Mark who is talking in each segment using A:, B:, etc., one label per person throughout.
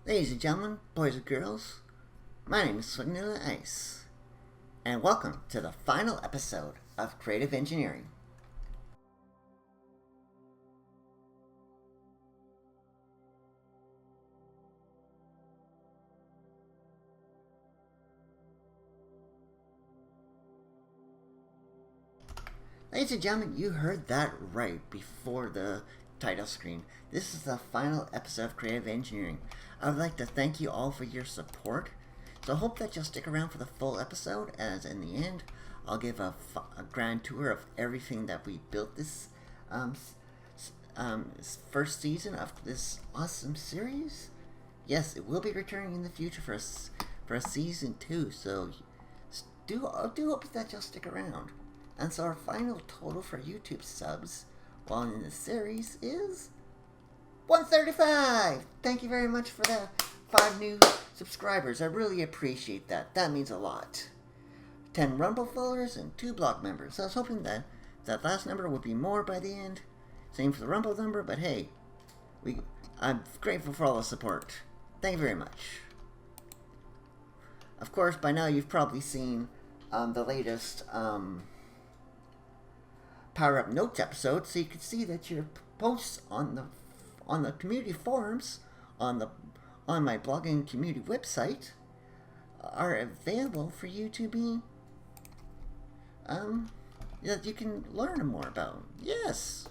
A: Ladies and gentlemen, boys and girls, my name is Vanilla Ice, and welcome to the final episode of Creative Engineering. Ladies and gentlemen, you heard that right before the title screen. This is the final episode of Creative Engineering. I would like to thank you all for your support. So I hope that you'll stick around for the full episode, as in the end, I'll give a grand tour of everything that we built this first season of this awesome series. Yes, it will be returning in the future for a season 2, so do hope that you'll stick around. And so our final total for YouTube subs while in the series is 135! Thank you very much for the 5 new subscribers. I really appreciate that. That means a lot. 10 Rumble followers and 2 blog members. I was hoping that that last number would be more by the end. Same for the Rumble number, but hey, I'm grateful for all the support. Thank you very much. Of course, by now you've probably seen the latest Power Up Notes episode, so you can see that your posts on the community forums on my blogging community website are available for you to be that you can learn more about. Yes,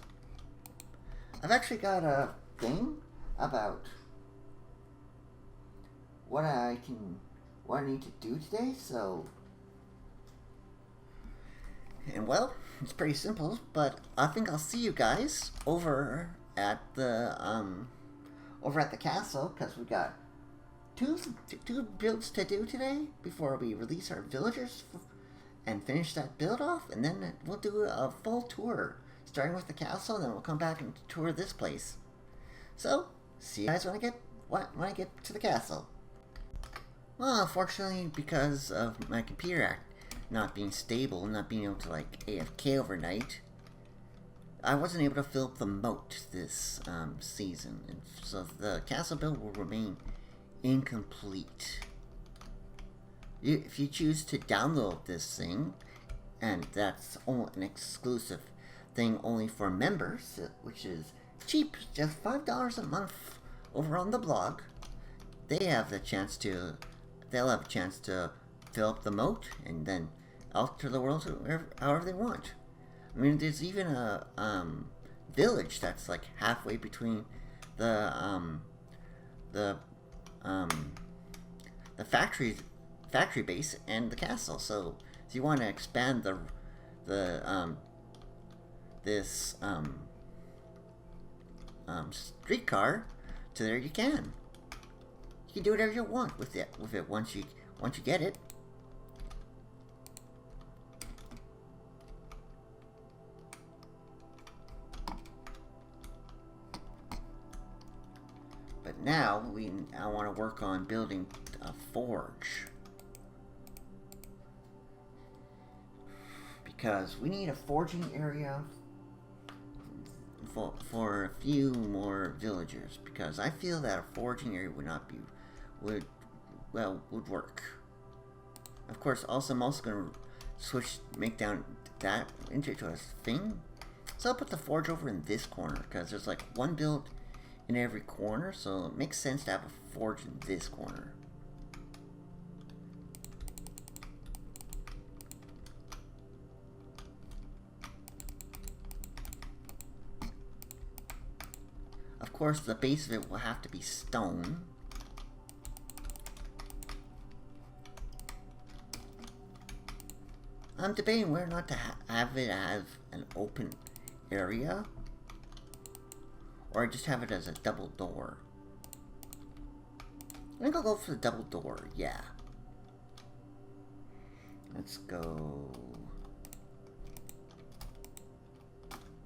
A: I've actually got a thing about what I need to do today. So, and well, it's pretty simple, but I think I'll see you guys over at the castle, because we got two builds to do today before we release our villagers and finish that build off, and then we'll do a full tour, starting with the castle, and then we'll come back and tour this place. So, see you guys when I get to the castle. Well, unfortunately, because of my computer not being stable, not being able to like AFK overnight, I wasn't able to fill up the moat this season, and so the castle build will remain incomplete. If you choose to download this thing, and that's an exclusive thing only for members, which is cheap, just $5 a month over on the blog, they'll have a chance to fill up the moat and then alter the world however they want. I mean, there's even a village that's like halfway between the factory base and the castle. So if you want to expand this streetcar to there, you can. You can do whatever you want with it once you get it. But now I want to work on building a forge, because we need a forging area for a few more villagers, because I feel that a forging area would work. Of course, I'm also going to make down that into a thing. So I'll put the forge over in this corner, because there's like one build in every corner, so it makes sense to have a forge in this corner. Of course, the base of it will have to be stone. I'm debating whether or not to have it as an open area, or just have it as a double door. I think I'll go for the double door, yeah. Let's go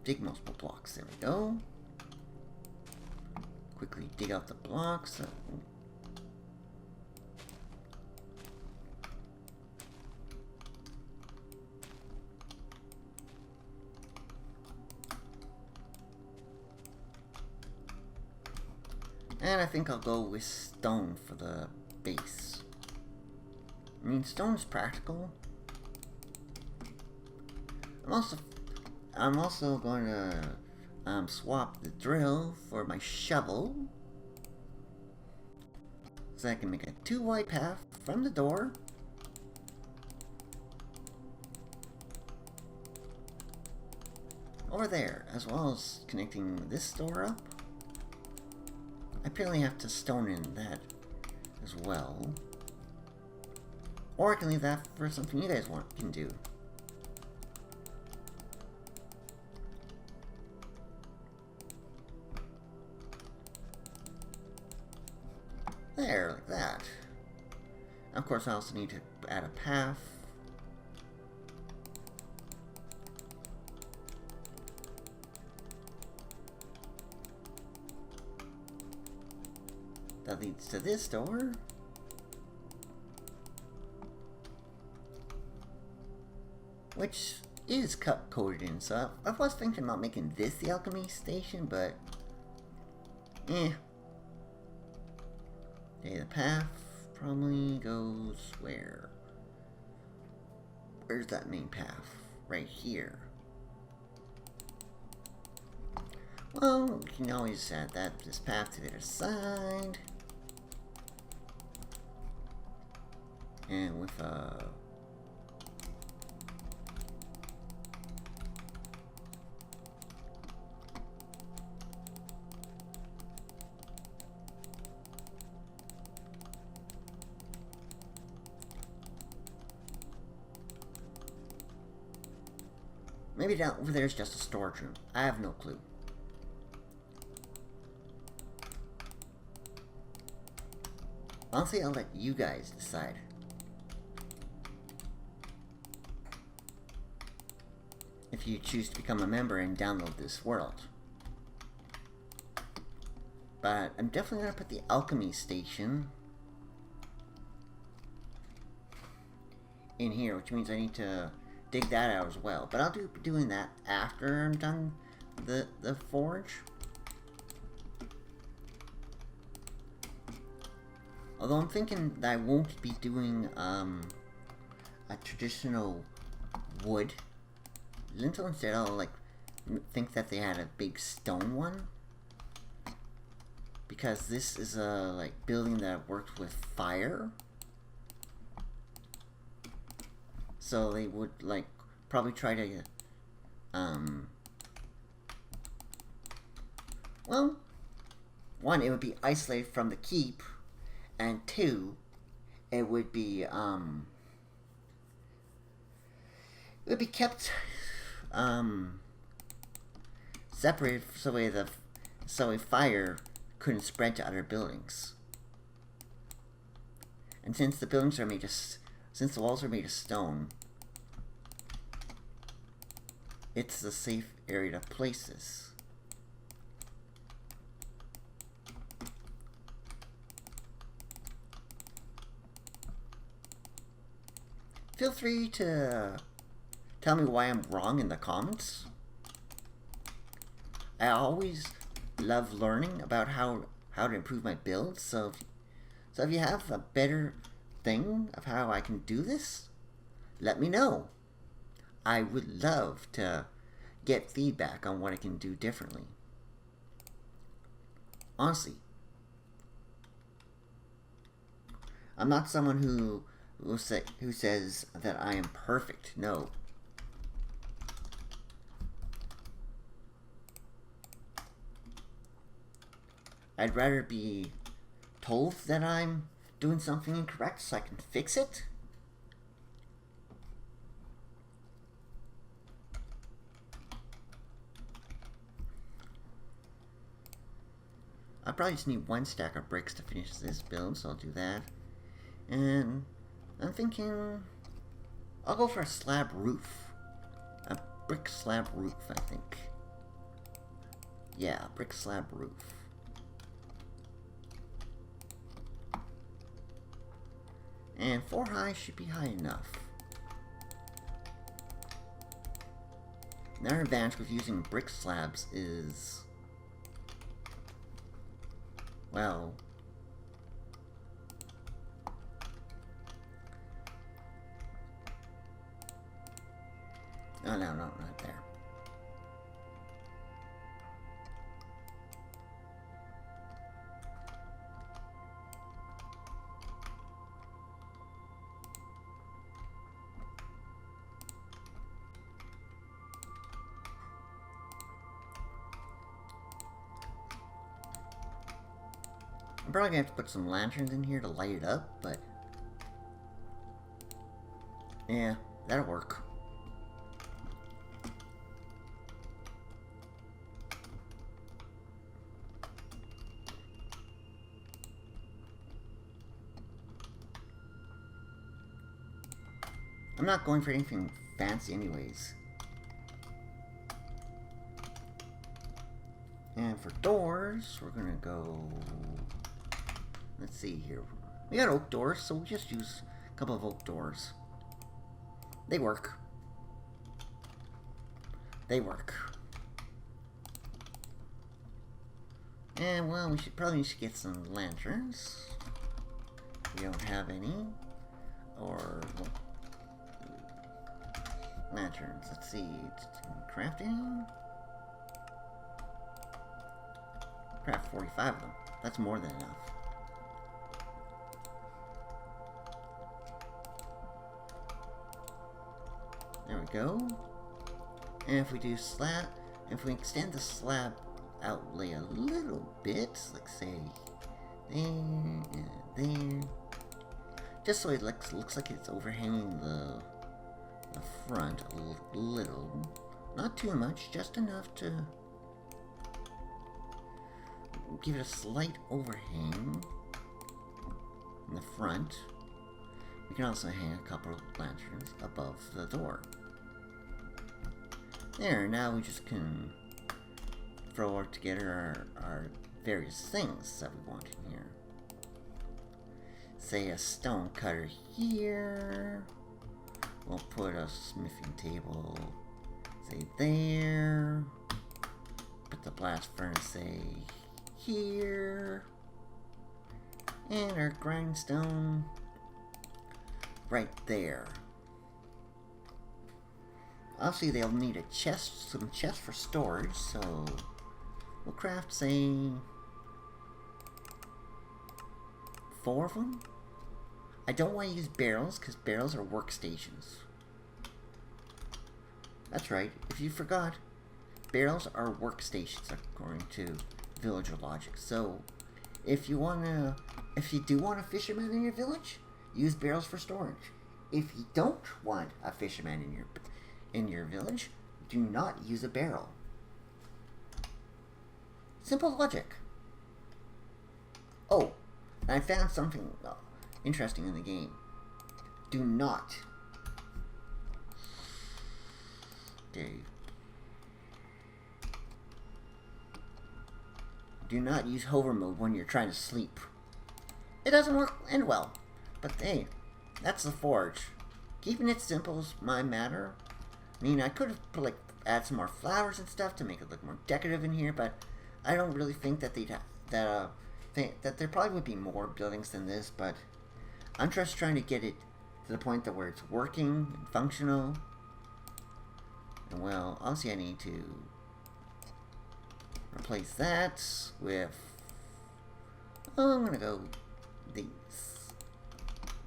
A: dig multiple blocks, there we go. Quickly dig out the blocks. And I think I'll go with stone for the base. I mean, stone's practical. I'm also going to swap the drill for my shovel, so I can make a 2-wide path from the door over there, as well as connecting this door up. I apparently have to stone in that as well. Or I can leave that for something you guys can do. There, like that. Of course, I also need to add a path. That leads to this door. Which is coded in, so I was thinking about making this the alchemy station, but okay, the path probably goes where? Where's that main path? Right here. Well, you can always add this path to the other side. And with maybe down over there's just a storage room. I have no clue. Honestly, I'll let you guys decide. If you choose to become a member and download this world. But I'm definitely going to put the alchemy station in here, which means I need to dig that out as well. But I'll be doing that after I'm done the forge. Although I'm thinking that I won't be doing a traditional wood lintel. Instead, I'll like think that they had a big stone one, because this is a like building that works with fire. So they would like probably try to well, one, it would be isolated from the keep, and two, it would be kept separated so a fire couldn't spread to other buildings. And since the buildings are made of since the walls are made of stone, it's a safe area to place this. Feel free to tell me why I'm wrong in the comments. I always love learning about how to improve my build, so if you have a better thing of how I can do this, let me know. I would love to get feedback on what I can do differently. Honestly, I'm not someone who says that I am perfect. No. I'd rather be told that I'm doing something incorrect so I can fix it. I probably just need 1 stack of bricks to finish this build, so I'll do that. And I'm thinking I'll go for a slab roof. A brick slab roof, I think. Yeah, brick slab roof. And 4 high should be high enough. Another advantage with using brick slabs is, Well... Oh, no, not there. I'm probably gonna have to put some lanterns in here to light it up, but... yeah, that'll work. I'm not going for anything fancy anyways. And for doors, we're gonna go... let's see here. We got oak doors, so we'll just use a couple of oak doors. They work. They work. And, well, we should probably get some lanterns. We don't have any. Or... well, lanterns. Let's see. Crafting? Craft 45 of them. That's more than enough. There we go. And if we do slab, if we extend the slab outlay a little bit, like say there and there, just so it looks like it's overhanging the front a little, not too much, just enough to give it a slight overhang in the front. We can also hang a couple of lanterns above the door. There, now we just can throw together our various things that we want in here. Say a stone cutter here. We'll put a smithing table, say there. Put the blast furnace, say here. And our grindstone right there. Obviously they'll need a chest, some chests for storage, so we'll craft, say, 4 of them. I don't want to use barrels, because barrels are workstations. That's right, if you forgot, barrels are workstations according to villager logic. So, if you do want a fisherman in your village, use barrels for storage. If you don't want a fisherman in your village, do not use a barrel. Simple logic. Oh, and I found something interesting in the game. Do not. Okay. Do not use hover mode when you're trying to sleep. It doesn't work end well. But hey, that's the forge. Keeping it simple is my matter. I mean, I could have put, add some more flowers and stuff to make it look more decorative in here, but I don't really think that that there probably would be more buildings than this. But I'm just trying to get it to the point that where it's working and functional. And well, obviously I need to replace that with. Oh, I'm gonna go these.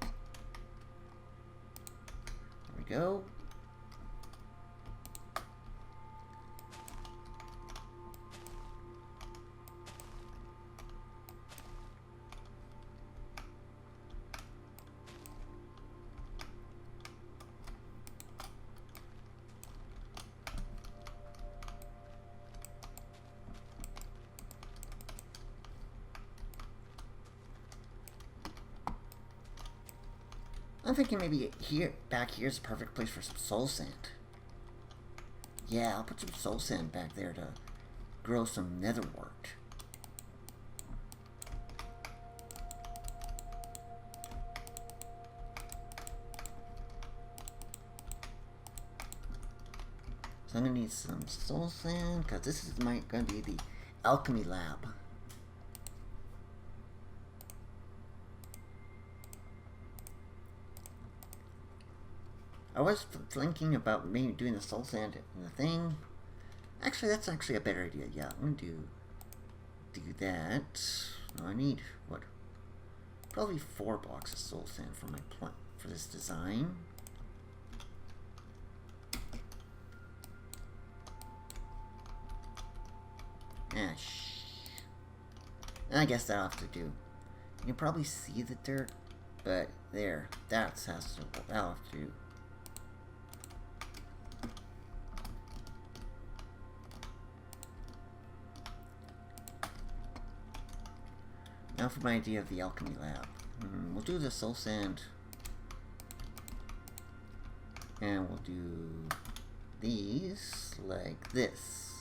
A: There we go. I'm thinking maybe back here is the perfect place for some soul sand. Yeah, I'll put some soul sand back there to grow some nether wart. So I'm gonna need some soul sand because this is going to be the alchemy lab. I was thinking about maybe doing the soul sand in the thing. Actually, that's actually a better idea. Yeah, I'm gonna do that. No, I need what? Probably 4 blocks of soul sand for my for this design. And I guess that'll have to do. You can probably see the dirt, but there, that'll have to do. Now for my idea of the alchemy lab. We'll do the soul sand. And we'll do these like this.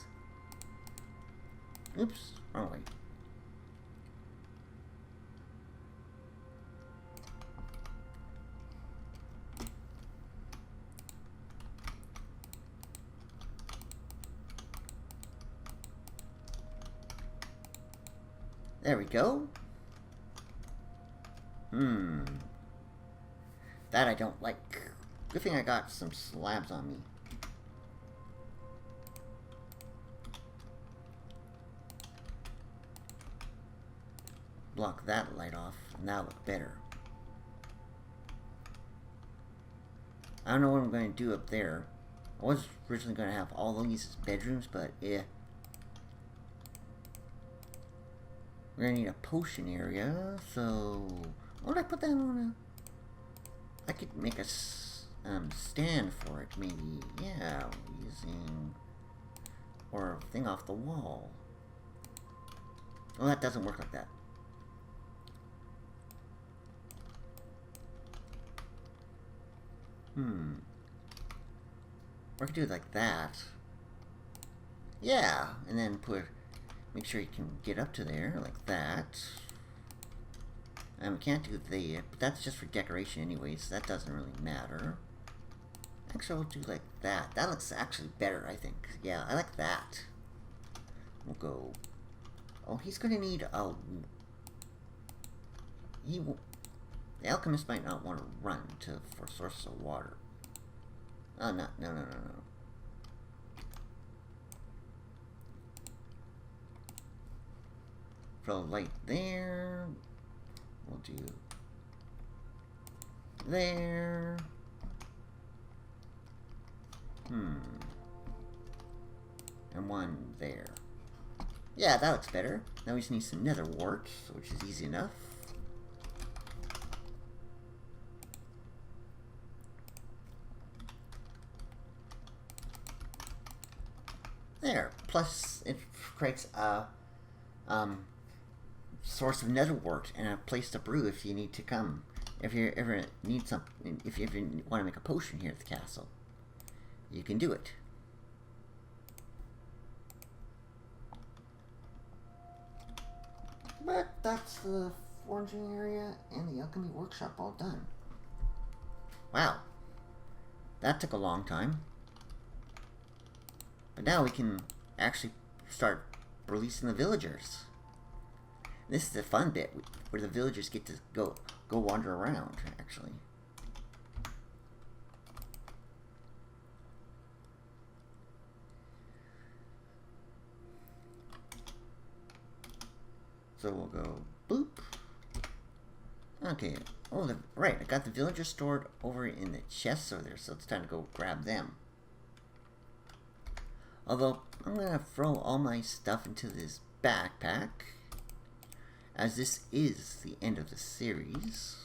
A: Oops, wrong way. There we go. That I don't like. Good thing I got some slabs on me. Block that light off, and that'll look better. I don't know what I'm going to do up there. I was originally going to have all these as bedrooms, but yeah. We're going to need a potion area, so... What would I put that on a... I could make a stand for it, maybe. Yeah, using... Or a thing off the wall. Well, that doesn't work like that. Or I could do it like that. Yeah, and then make sure you can get up to there, like that. We can't do that, but that's just for decoration anyways, so that doesn't really matter. Actually, we'll do like that. That looks actually better, I think. Yeah, I like that. We'll go... Oh, he's gonna need a... The alchemist might not want to run for sources of water. Oh, no. Put a light there. We'll do there. And one there. Yeah, that looks better. Now we just need some nether wart, which is easy enough. There. Plus, it creates a source of nether wart and a place to brew if you need to come. If you ever need something, if you ever want to make a potion here at the castle, you can do it. But that's the forging area and the alchemy workshop all done. Wow. That took a long time. But now we can actually start releasing the villagers. This is the fun bit, where the villagers get to go wander around, actually. So we'll go boop. Okay. Oh, right. I got the villagers stored over in the chests over there, so it's time to go grab them. Although, I'm going to throw all my stuff into this backpack, as this is the end of the series.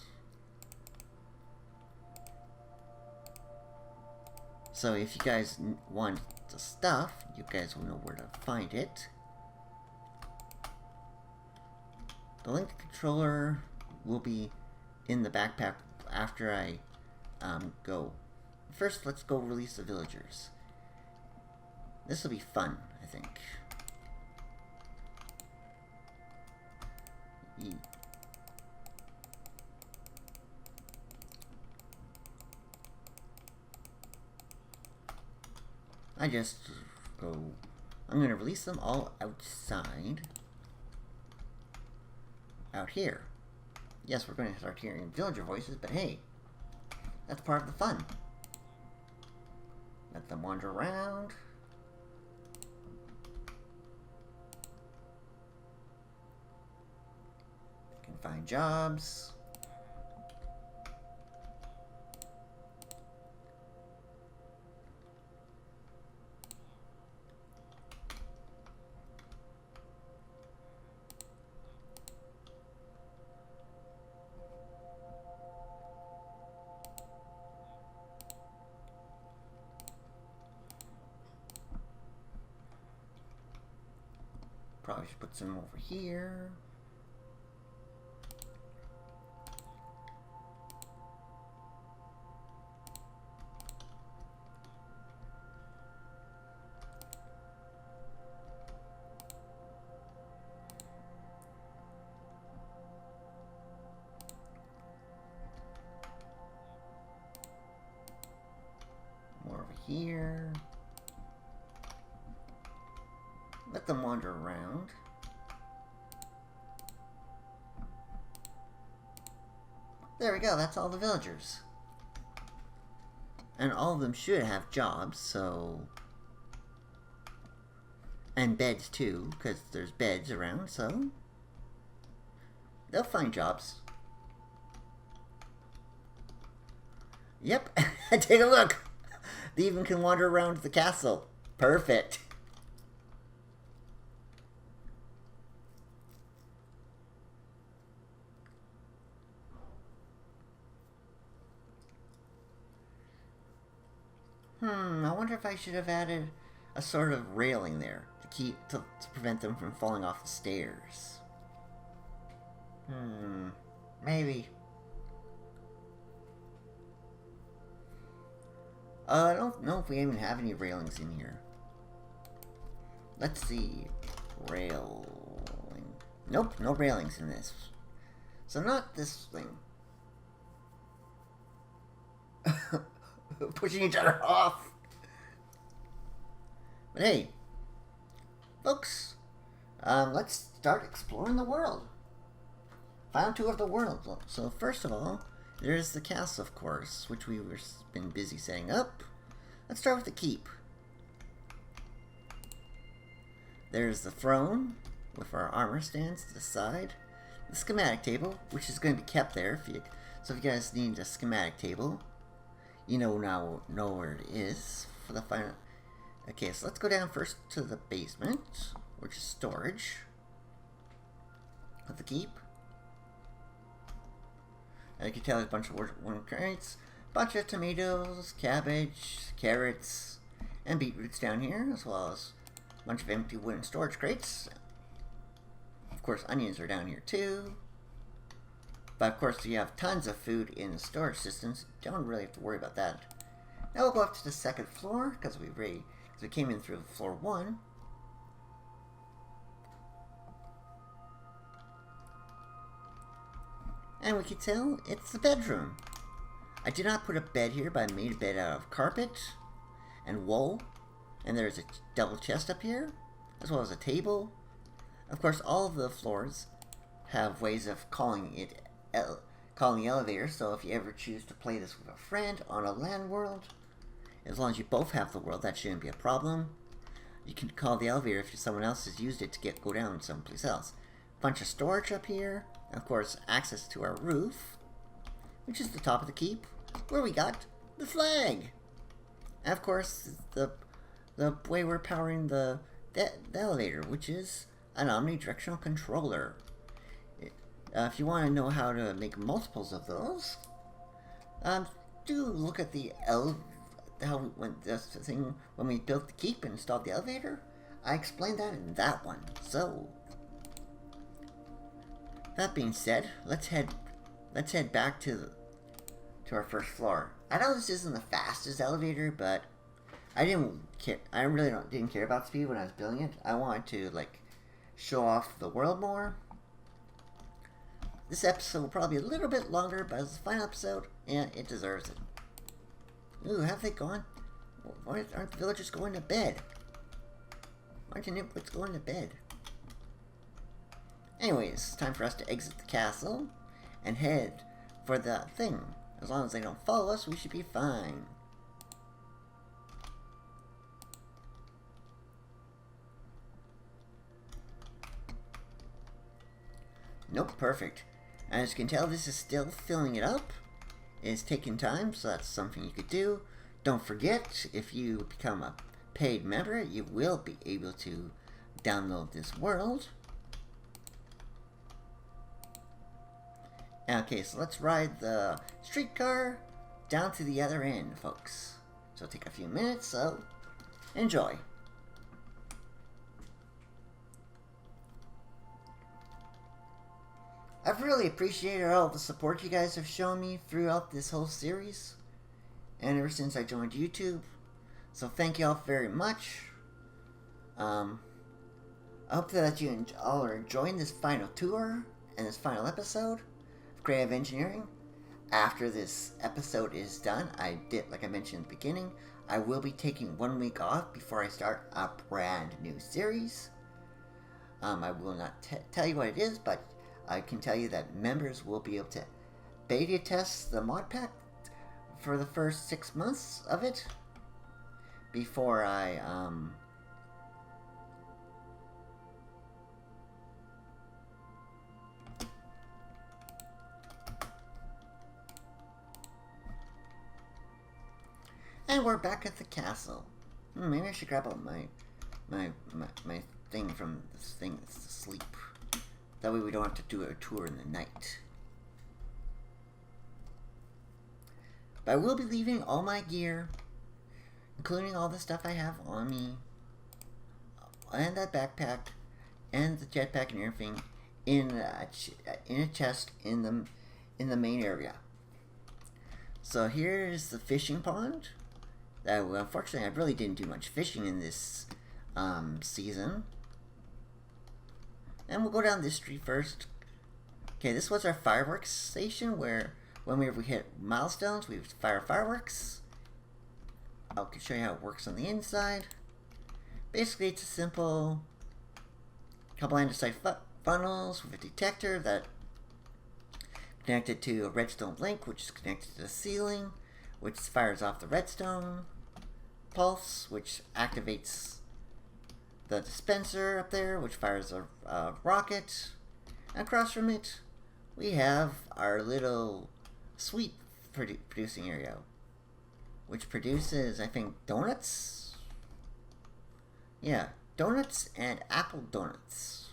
A: So if you guys want the stuff, you guys will know where to find it. The link controller will be in the backpack after I go. First, let's go release the villagers. This will be fun, I think. I just go... I'm going to release them all outside. Out here. Yes, we're going to start hearing villager voices, but hey, that's part of the fun. Let them wander around. They can find jobs. Probably should put some over here. More over here. Let them wander around. There we go, that's all the villagers. And all of them should have jobs, so... And beds too, because there's beds around, so... They'll find jobs. Yep, take a look! They even can wander around the castle. Perfect. I wonder if I should have added a sort of railing there to prevent them from falling off the stairs. Maybe. I don't know if we even have any railings in here. Let's see. Railing. Nope, no railings in this. So not this thing. Pushing each other off. But hey, folks, let's start exploring the world. Final tour of the world. So first of all, there's the castle, of course, which we've been busy setting up. Let's start with the keep. There's the throne with our armor stands to the side. The schematic table, which is going to be kept there. So if you guys need a schematic table, you know where it is for the final. Okay, so let's go down first to the basement, which is storage of the keep. And you can tell there's a bunch of wooden crates, bunch of tomatoes, cabbage, carrots, and beetroots down here, as well as a bunch of empty wooden storage crates. Of course, onions are down here too. But of course, you have tons of food in the storage systems. Don't really have to worry about that. Now we'll go up to the second floor because we came in through floor 1. And we can tell it's the bedroom. I did not put a bed here, but I made a bed out of carpet and wool. And there's a double chest up here, as well as a table. Of course, all of the floors have ways of calling the elevator, so if you ever choose to play this with a friend on a LAN world, as long as you both have the world, that shouldn't be a problem. You can call the elevator if someone else has used it to go down someplace else. Bunch of storage up here, and of course access to our roof, which is the top of the keep, where we got the flag. And of course the way we're powering the elevator, which is an omnidirectional controller. If you want to know how to make multiples of those, do look at the when we built the keep and installed the elevator. I explained that in that one. So that being said, let's head back to our first floor. I know this isn't the fastest elevator, but I didn't care. I really didn't care about speed when I was building it. I wanted to show off the world more. This episode will probably be a little bit longer, but as the final episode, yeah, it deserves it. Ooh, have they gone? Why aren't the villagers going to bed? Why aren't you nitwits going to bed? Anyways, it's time for us to exit the castle and head for the thing. As long as they don't follow us, we should be fine. Nope, perfect. As you can tell, this is still filling it up. It's taking time, so that's something you could do. Don't forget, if you become a paid member, you will be able to download this world. Okay, so let's ride the streetcar down to the other end, folks. So it'll take a few minutes, so enjoy. I've really appreciated all the support you guys have shown me throughout this whole series, and ever since I joined YouTube. So thank you all very much. I hope that you all are enjoying this final tour and this final episode of Creative Engineering. After this episode is done, like I mentioned in the beginning, I will be taking 1 week off before I start a brand new series. I will not tell you what it is, but I can tell you that members will be able to beta test the modpack for the first 6 months of it before I and we're back at the castle. Maybe I should grab out my thing from this thing that's asleep. That way we don't have to do a tour in the night. But I will be leaving all my gear, including all the stuff I have on me, and that backpack, and the jetpack and everything, in a chest in the main area. So here is the fishing pond. Unfortunately, I really didn't do much fishing in this season. And we'll go down this street first. Okay, this was our fireworks station where whenever we hit milestones, we fire fireworks. I'll show you how it works on the inside. Basically, it's a simple couple andesite funnels with a detector that connected to a redstone link, which is connected to the ceiling, which fires off the redstone pulse, which activates the dispenser up there, which fires a rocket. And across from it, we have our little sweet producing area, which produces, I think, donuts? Yeah, donuts and apple donuts.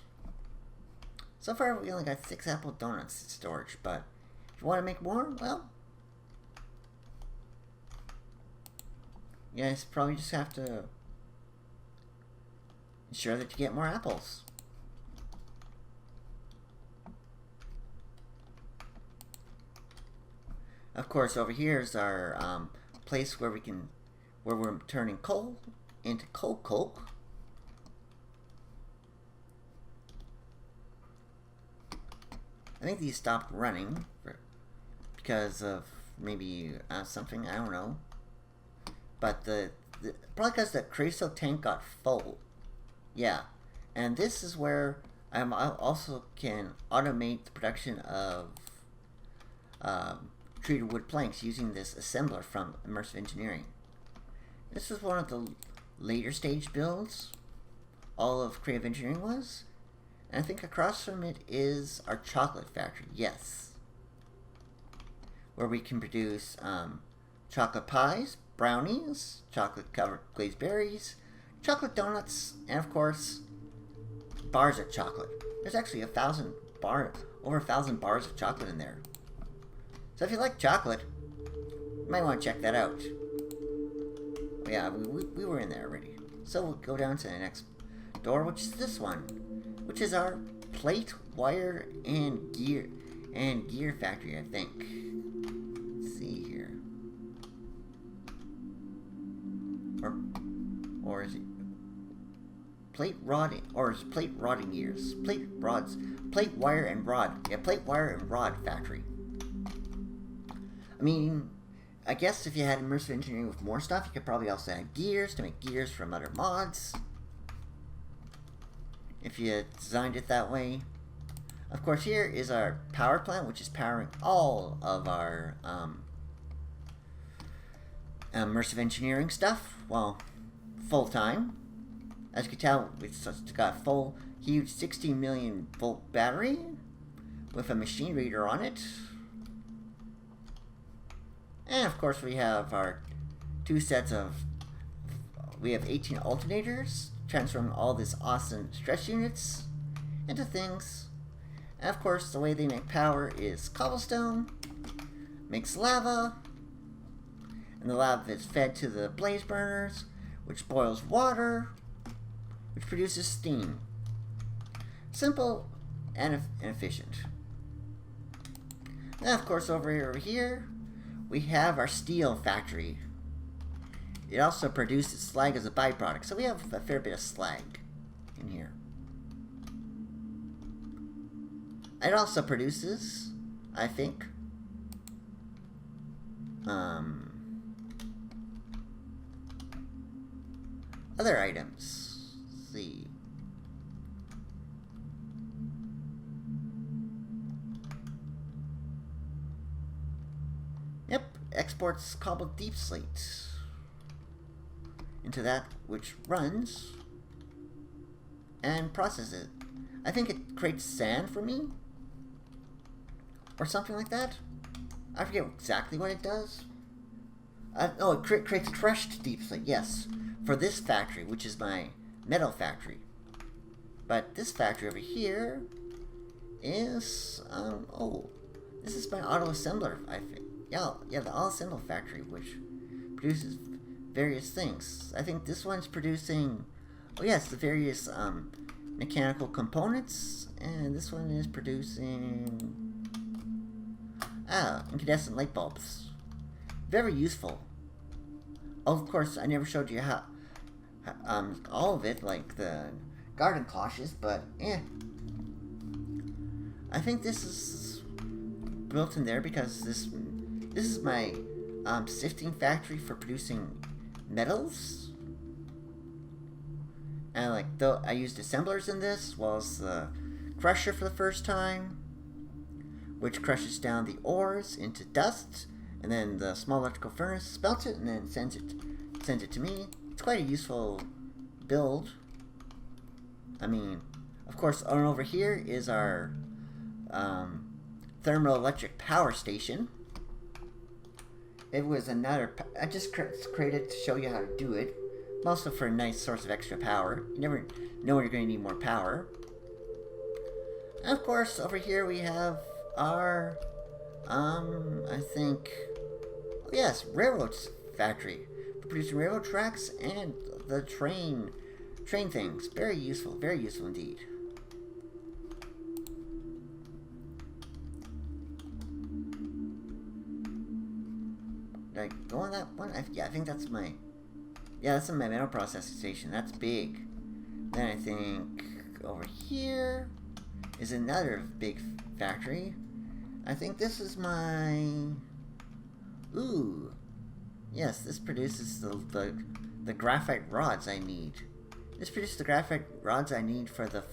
A: So far, we only got 6 apple donuts in storage, but if you want to make more, well, you guys probably just have to ensure that you get more apples. Of course, over here is our place where we're turning coal into coal coke. I think these stopped running because of maybe something, I don't know. But probably because the crystal tank got full. Yeah, and this is where I also can automate the production of treated wood planks using this assembler from Immersive Engineering. This is one of the later stage builds all of Creative Engineering was. And I think across from it is our chocolate factory, yes. Where we can produce chocolate pies, brownies, chocolate covered glazed berries, chocolate donuts, and of course, bars of chocolate. There's actually over 1,000 bars of chocolate in there. So if you like chocolate, you might want to check that out. Yeah, we were in there already. So we'll go down to the next door, which is this one, which is our plate, wire, and gear factory, I think. Let's see here. Or is it plate rod, or is it plate rodding gears? Plate wire and rod. Yeah, plate wire and rod factory. I mean, I guess if you had Immersive Engineering with more stuff, you could probably also add gears to make gears from other mods. If you designed it that way. Of course, here is our power plant, which is powering all of our Immersive Engineering stuff. Well, full-time. As you can tell, it's got a full, huge 16 million volt battery. with a machine reader on it. And of course we have our two sets of, we have 18 alternators, transforming all this awesome stress units into things. And of course the way they make power is cobblestone, makes lava, and the lava is fed to the blaze burners, which boils water, which produces steam. Simple and efficient. Then of course over here we have our steel factory. It also produces slag as a byproduct, so we have a fair bit of slag in here. It also produces, I think, other items. Let's see. Yep, exports cobbled deep slate into that which runs and processes it. I think it creates sand for me or something like that. I forget exactly what it does. Oh, it creates crushed deep slate, yes, for this factory, which is my metal factory. But this factory over here is, oh, this is my auto assembler, I think. Yeah, the auto assembler factory, which produces various things. I think this one's producing, oh yes, the various mechanical components, and this one is producing incandescent light bulbs. Very useful. Oh, of course, I never showed you how all of it, like the garden cloches, but I think this is built in there because this is my sifting factory for producing metals. And like, though I used assemblers in this, as well as the crusher for the first time, which crushes down the ores into dust, and then the small electrical furnace smelts it and then sends it to me. It's quite a useful build. I mean, of course, over here is our thermoelectric power station. It was another, I just created to show you how to do it, also for a nice source of extra power. You never know when you're going to need more power. And of course, over here we have our, I think, oh yes, railroads factory for producing railroad tracks and the train things. Very useful indeed. Did I go on that one? Yeah, I think that's my, that's my metal processing station. That's big. Then I think over here is another big factory. I think this is my, ooh, yes, this produces the graphite rods I need. This produces the graphite rods I need for the,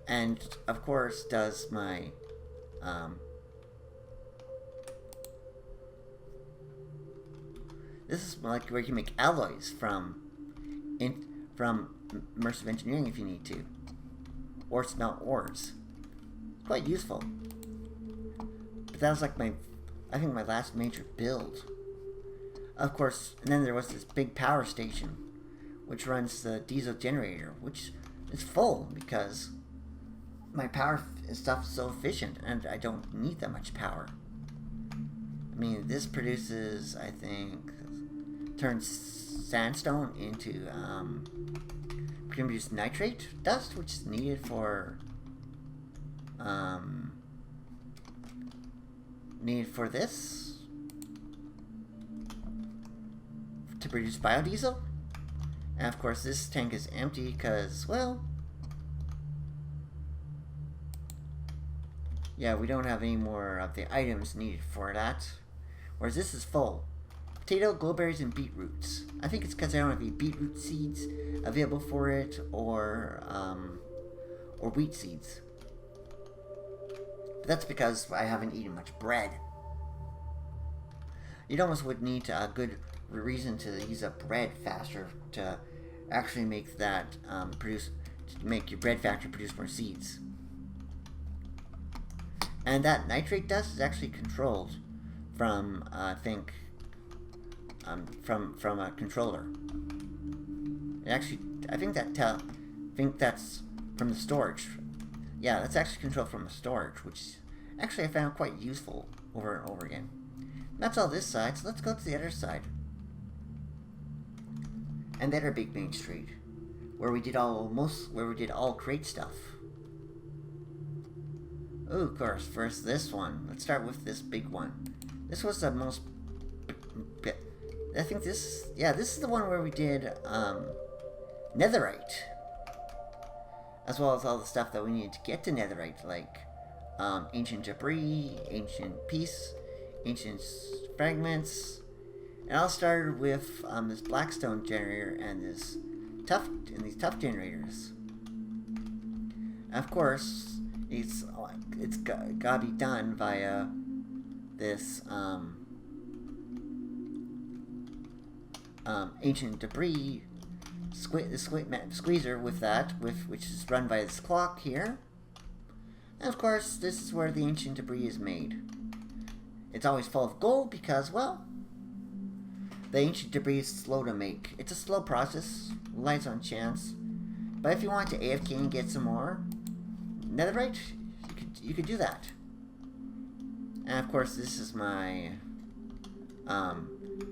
A: and of course does my, this is like where you can make alloys from immersive engineering if you need to, or smelt ores. Quite useful. But that was like I think my last major build. Of course, and then there was this big power station, which runs the diesel generator, which is full because my power stuff is so efficient, and I don't need that much power. I mean, this produces, I think, turns sandstone into produce nitrate dust, which is needed for this to produce biodiesel. And of course this tank is empty because, well, yeah, we don't have any more of the items needed for that. Whereas this is full. Potato, glowberries, and beetroots. I think it's because I don't have any beetroot seeds available for it, or wheat seeds. But that's because I haven't eaten much bread. You'd almost would need a good reason to use up bread faster to actually make that make your bread factory produce more seeds. And that nitrate dust is actually controlled from, I think, from a controller. It actually, I think that's from the storage. Yeah, that's actually controlled from the storage, which actually I found quite useful over and over again. That's all this side, so let's go to the other side. And then our big main street, where we did all crate stuff. Oh, of course, first this one. Let's start with this big one. This was the most... I think this... Yeah, this is the one where we did, netherite. As well as all the stuff that we needed to get to netherite, like, ancient debris, ancient piece, ancient fragments. And all started with, this blackstone generator and these tough generators. And of course... It's gotta be done via this ancient debris squeezer with that, which is run by this clock here. And of course, this is where the ancient debris is made. It's always full of gold because, well, the ancient debris is slow to make. It's a slow process, relies on chance. But if you want to AFK and get some more netherite, you could do that. And of course, this is my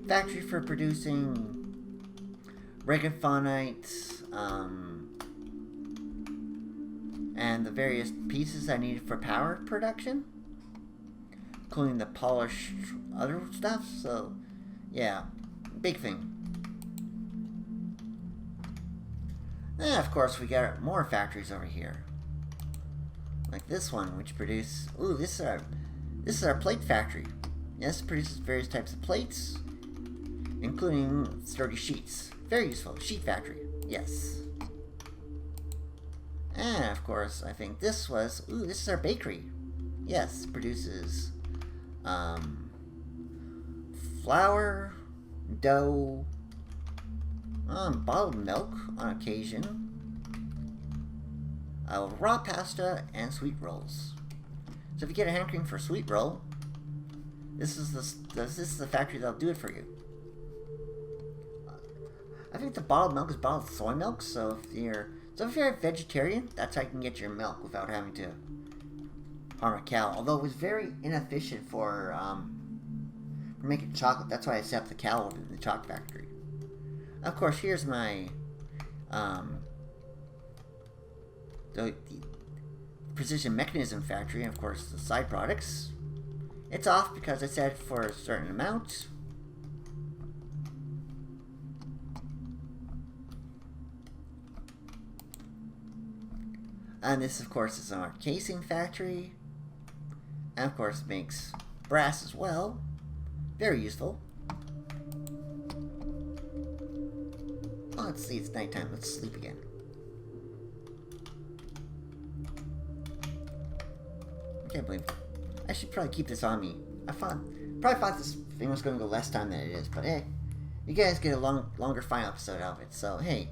A: factory for producing regafonite, and the various pieces I needed for power production, including the polished other stuff. So, yeah, big thing. And of course, we got more factories over here. Like this one, which produce... Ooh, this is our plate factory. Yes, it produces various types of plates, including sturdy sheets. Very useful. Sheet factory. Yes. And, of course, I think this was... Ooh, this is our bakery. Yes, produces... flour, dough, bottled milk on occasion, raw pasta, and sweet rolls. So if you get a hankering for a sweet roll, this is the factory that'll do it for you. I think the bottled milk is bottled soy milk, so if you're a vegetarian, that's how you can get your milk without having to harm a cow. Although it was very inefficient for making chocolate. That's why I set up the cow in the chocolate factory. Of course, here's my the precision mechanism factory, and of course the side products. It's off because I set it for a certain amount. And this, of course, is our casing factory. And of course, it makes brass as well. Very useful. Oh, let's see, it's nighttime. Let's sleep again. I can't believe it. I should probably keep this on me. Probably thought this thing was going to go less time than it is, but hey, you guys get a longer final episode of it, so hey.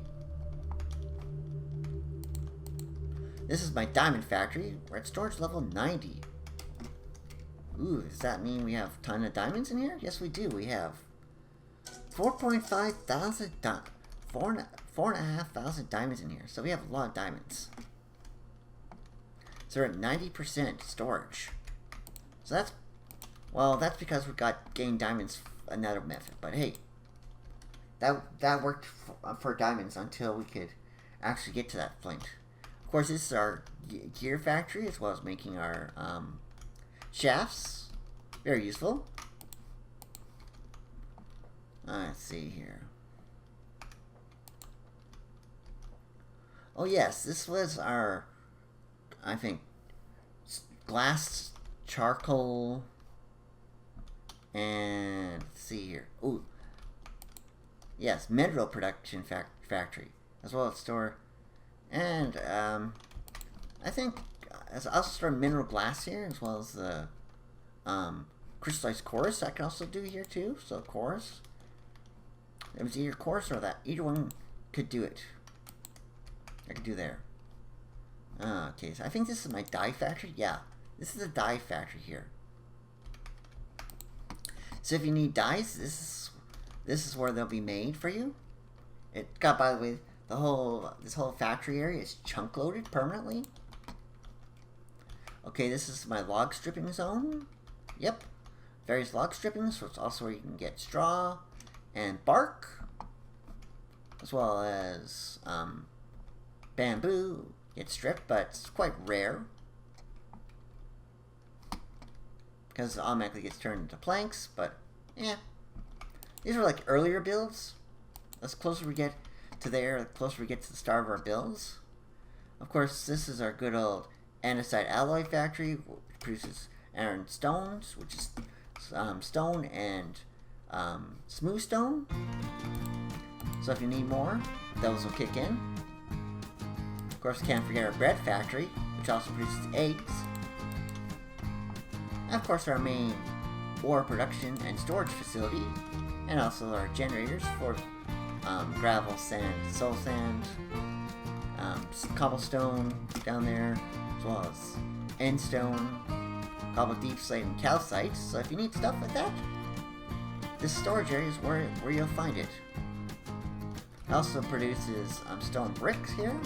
A: This is my diamond factory. We're at storage level 90. Ooh, does that mean we have a ton of diamonds in here? Yes, we do. We have 4.5 thousand, 4.5 thousand diamonds in here. So we have a lot of diamonds. So we're at 90% storage. So that's because we gained diamonds another method. But hey, that worked for diamonds until we could actually get to that flint. Of course, this is our gear factory, as well as making our shafts. Very useful. Let's see here. Oh yes, this was our, I think, glass, charcoal, and let's see here. Ooh, yes, mineral production factory, as well as store. And I think I'll also store mineral glass here, as well as the crystallized quartz I can also do here too. So quartz, it was either quartz or that. Either one could do it. I could do there. Okay, so I think this is my dye factory. Yeah, This is a dye factory here. So if you need dyes, this is where they'll be made for you. It got, by the way, this whole factory area is chunk loaded permanently. Okay, this is my log stripping zone. Yep, various log stripping, so it's also where you can get straw and bark, as well as bamboo gets stripped, but it's quite rare because it automatically gets turned into planks. But yeah, these are like earlier builds. As closer we get to there, the closer we get to the start of our builds. Of course, this is our good old andesite alloy factory, which produces iron stones, which is stone and smooth stone. So if you need more, those will kick in. Of course, can't forget our bread factory, which also produces eggs. And of course, our main ore production and storage facility, and also our generators for gravel, sand, soul sand, cobblestone down there, as well as end stone, cobble deep slate, and calcite. So if you need stuff like that, this storage area is where you'll find it. It also produces stone bricks here.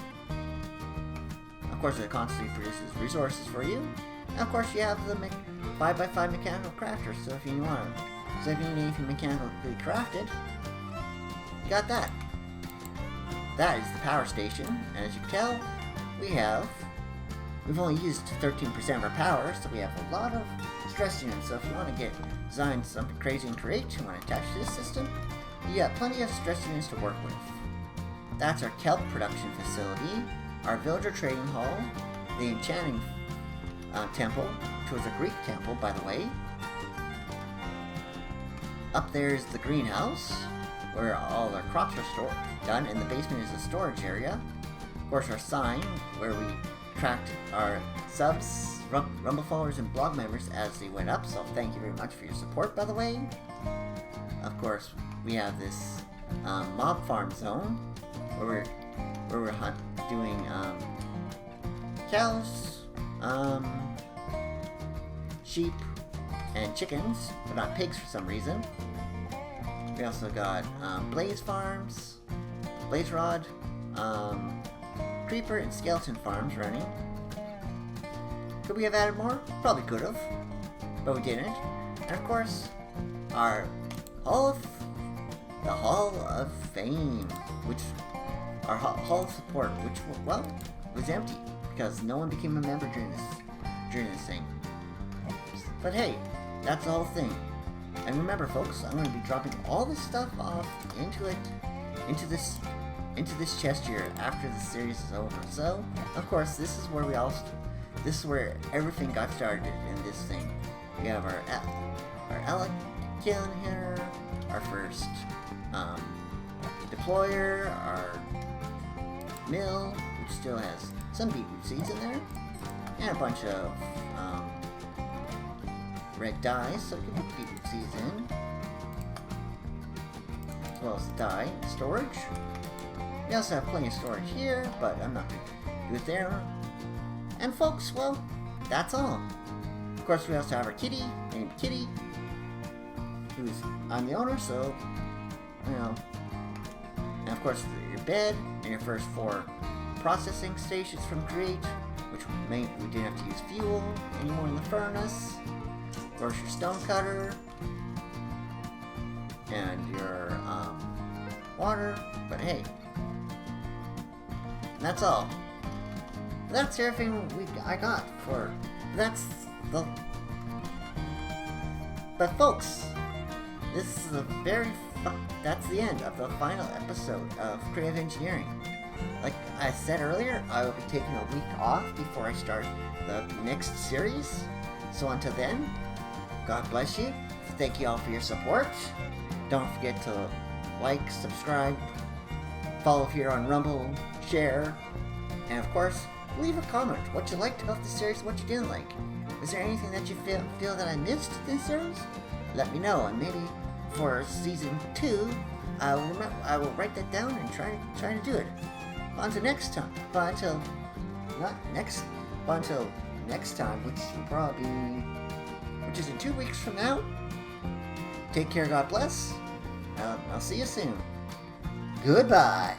A: Of course, it constantly produces resources for you. And of course, you have the 5x5 mechanical crafter. So if you need anything mechanically crafted, you got that. That is the power station, and as you can tell, we've only used 13% of our power, so we have a lot of stress units. So if you want to design something crazy and create, you want to attach to this system, you got plenty of stress units to work with. That's our kelp production facility, our villager trading hall, the enchanting temple, which was a Greek temple, by the way. Up there is the greenhouse, where all our crops are done, and the basement is a storage area. Of course, our sign, where we tracked our subs, Rumble followers, and blog members as they went up, so thank you very much for your support, by the way. Of course, we have this mob farm zone, where we're doing cows, sheep, and chickens, but not pigs for some reason. We also got blaze farms, blaze rod, creeper, and skeleton farms running. Could we have added more? Probably could have, but we didn't. And of course, our the Hall of Fame, our Hall of Support, which, well, was empty because no one became a member during this thing. But hey, that's the whole thing. And remember, folks, I'm going to be dropping all this stuff off into this chest here after the series is over. So, of course, this is where everything got started in this thing. We have our alchemy here, our first deployer, our mill, which still has some beetroot seeds in there, and a bunch of red dyes, so we can put beetroot seeds in, as well as the dye storage. We also have plenty of storage here, but I'm not going to do it there. And folks, well, that's all. Of course, we also have our kitty, named Kitty, I'm the owner, so, you know. And of course, your bed, and your first 4 processing stations from Create, which we didn't have to use fuel anymore in the furnace. Of course, your stone cutter, and your water, but hey, that's all. That's everything I got for, but folks, this is that's the end of the final episode of Creative Engineering. Like I said earlier, I will be taking a week off before I start the next series. So until then, God bless you. Thank you all for your support. Don't forget to like, subscribe, follow here on Rumble, share, and of course, leave a comment. What you liked about the series, what you didn't like. Is there anything that you feel that I missed in this series? Let me know, and maybe for season 2, I will write that down and try to do it. Until next time. Until next time, which is in 2 weeks from now. Take care, God bless. I'll see you soon. Goodbye.